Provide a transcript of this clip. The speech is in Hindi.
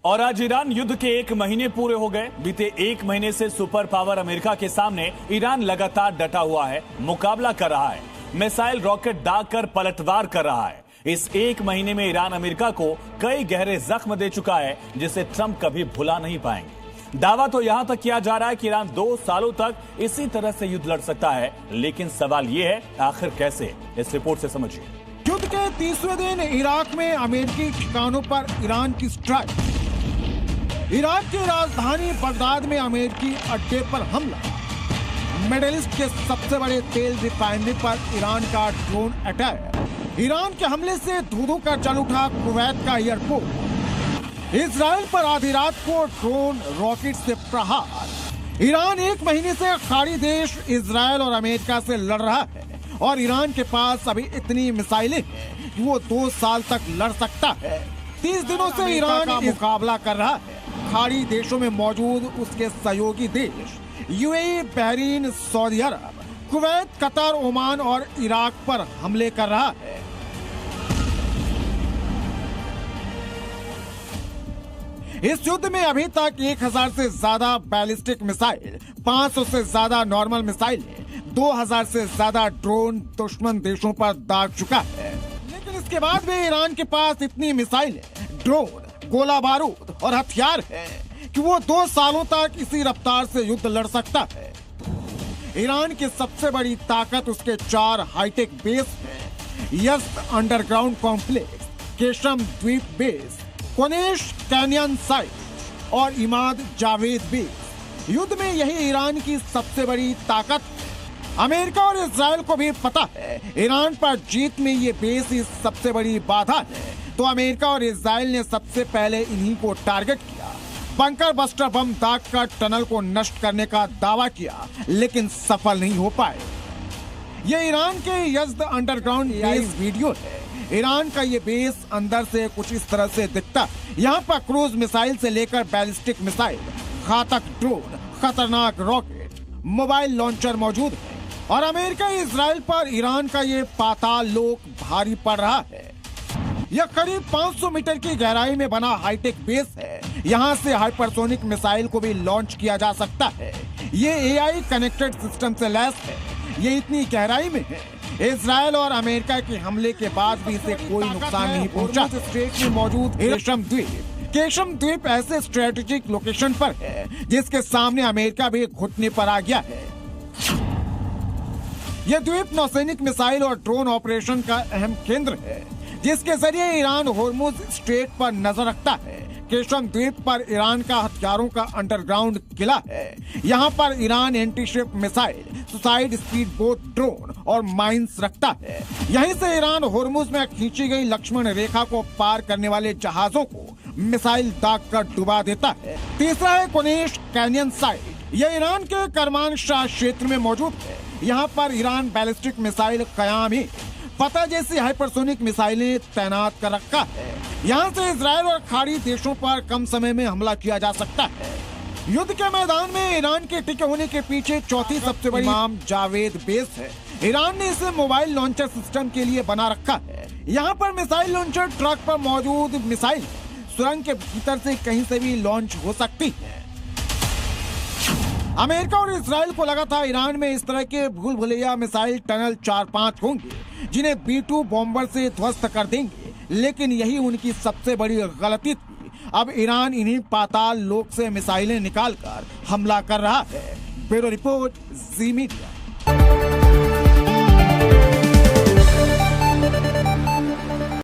और आज ईरान युद्ध के 1 महीने पूरे हो गए। बीते 1 महीने से सुपर पावर अमेरिका के सामने ईरान लगातार डटा हुआ है, मुकाबला कर रहा है, मिसाइल रॉकेट दागकर पलटवार कर रहा है। इस 1 महीने में ईरान अमेरिका को कई गहरे जख्म दे चुका है, जिसे ट्रंप कभी भुला नहीं पाएंगे। दावा तो यहां तक किया जा रहा है कि ईरान 2 सालों तक इसी तरह से युद्ध लड़ सकता है, लेकिन सवाल यह है आखिर कैसे। इस रिपोर्ट से समझिए। युद्ध के 30वें दिन इराक में अमेरिकी ठिकानों पर ईरान की स्ट्राइक। इराक की राजधानी बगदाद में अमेरिकी अड्डे पर हमला। मिडिल ईस्ट के सबसे बड़े तेल रिफाइनरी पर ईरान का ड्रोन अटैक। ईरान के हमले से धू-धू कर जल उठा कुवैत का एयरपोर्ट। इजराइल पर आधी रात को ड्रोन रॉकेट से प्रहार। ईरान 1 महीने से खाड़ी देश इजराइल और अमेरिका से लड़ रहा है और ईरान के पास अभी इतनी मिसाइलें हैं कि वो 2 साल तक लड़ सकता है। 30 दिनों से ईरान का मुकाबला कर रहा है। खाड़ी देशों में मौजूद उसके सहयोगी देश यूएई, बहरीन, सऊदी अरब, कुवैत, कतर, ओमान और इराक पर हमले कर रहा है। इस युद्ध में अभी तक 1000 से ज्यादा बैलिस्टिक मिसाइल, 500 से ज्यादा नॉर्मल मिसाइलें, 2000 से ज्यादा ड्रोन दुश्मन देशों पर दाग चुका है। लेकिन इसके बाद भी ईरान के पास इतनी मिसाइलें, ड्रोन, गोला बारूद और हथियार है कि वो 2 सालों तक इसी रफ्तार से युद्ध लड़ सकता है। ईरान की सबसे बड़ी ताकत उसके 4 हाईटेक बेस हैं। यज़्द अंडरग्राउंड कॉम्प्लेक्स, केशम द्वीप बेस, कोनेश कैनियन साइट और इमाद जावेद बेस। युद्ध में यही ईरान की सबसे बड़ी ताकत है। अमेरिका और इजराइल को भी पता है ईरान पर जीत में ये बेस ही सबसे बड़ी बाधा है, तो अमेरिका और इजराइल ने सबसे पहले इन्हीं को टारगेट किया। बंकर बस्टर बम दागकर टनल को नष्ट करने का दावा किया, लेकिन सफल नहीं हो पाए। ये ईरान के यज़्द अंडरग्राउंड बेस वीडियो है। ईरान का ये बेस अंदर से कुछ इस तरह से दिखता है। यहाँ पर क्रूज मिसाइल से लेकर बैलिस्टिक मिसाइल, घातक ड्रोन, खतरनाक रॉकेट, मोबाइल लॉन्चर मौजूद है और अमेरिका इजराइल पर ईरान का ये पाताल लोक भारी पड़ रहा है। यह करीब 500 मीटर की गहराई में बना हाईटेक बेस है। यहाँ से हाइपरसोनिक मिसाइल को भी लॉन्च किया जा सकता है। ये एआई कनेक्टेड सिस्टम से लैस है। ये इतनी गहराई में है, इजराइल और अमेरिका के हमले के बाद भी इसे कोई नुकसान नहीं पहुंचा। स्ट्रेट में मौजूद केशम द्वीप ऐसे स्ट्रेटेजिक लोकेशन पर है जिसके सामने अमेरिका भी घुटने पर आ गया है। यह द्वीप नौसैनिक मिसाइल और ड्रोन ऑपरेशन का अहम केंद्र है, जिसके जरिए ईरान होर्मुज स्ट्रेट पर नजर रखता है। केशम द्वीप पर ईरान का हथियारों का अंडरग्राउंड किला है। यहाँ पर Iran antiship missile, suicide speed boat drone और माइंस रखता है। यहीं से ईरान होर्मुज में खींची गई लक्ष्मण रेखा को पार करने वाले जहाजों को मिसाइल दाग कर डुबा देता है। तीसरा है कोनेश कैनियन साइट। यह ईरान के करमानशाह क्षेत्र में मौजूद है। यहाँ पर ईरान बैलिस्टिक मिसाइल कयाम फतह जैसी हाइपरसोनिक मिसाइलें तैनात कर रखा है। यहाँ से इजराइल और खाड़ी देशों पर कम समय में हमला किया जा सकता है। युद्ध के मैदान में ईरान के टिके होने के पीछे चौथी सबसे बड़ी इमाम जावेद बेस है। ईरान ने इसे मोबाइल लॉन्चर सिस्टम के लिए बना रखा है। यहाँ पर मिसाइल लॉन्चर ट्रक पर मौजूद मिसाइल सुरंग के भीतर से कहीं से भी लॉन्च हो सकती है। अमेरिका और इजराइल को लगा था ईरान में इस तरह के भूल भुलैया मिसाइल टनल 4-5 होंगे जिन्हें B-2 बॉम्बर से ध्वस्त कर देंगे, लेकिन यही उनकी सबसे बड़ी गलती थी। अब ईरान इन्हीं पाताल लोक से मिसाइलें निकालकर हमला कर रहा है। ब्यूरो रिपोर्ट, जी मीडिया।